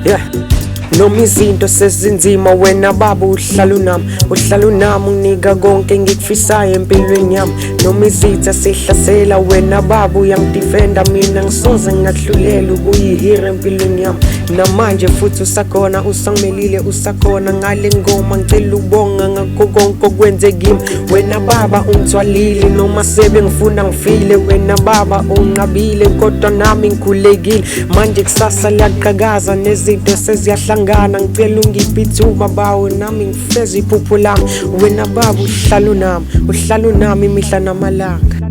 Yeah. Noma izinto sezinzima wena baba uhlala unami unginika konke engikufisayo empilweni yami. Noma izitha sihlasela wena baba uyangidefenda mina ngisoze ngahlulela ukuyihira empilweni yami. Namanje futhi usakhona usangimelile usakhona ngale ngoma ngicela ukubonga ngakho konke okwenze kimi. Wena baba ungithwalile noma sebe ngifuna ngifile. Wena baba unqabile kodwa nami ngikhulekile. Manje kusasa liyaqhakaza nezinto seziyahlangana. Ngicela ungiphe ithuba bawe nami ngifeze iphupho lami. Wena baba uhlala unami imihla namalanga.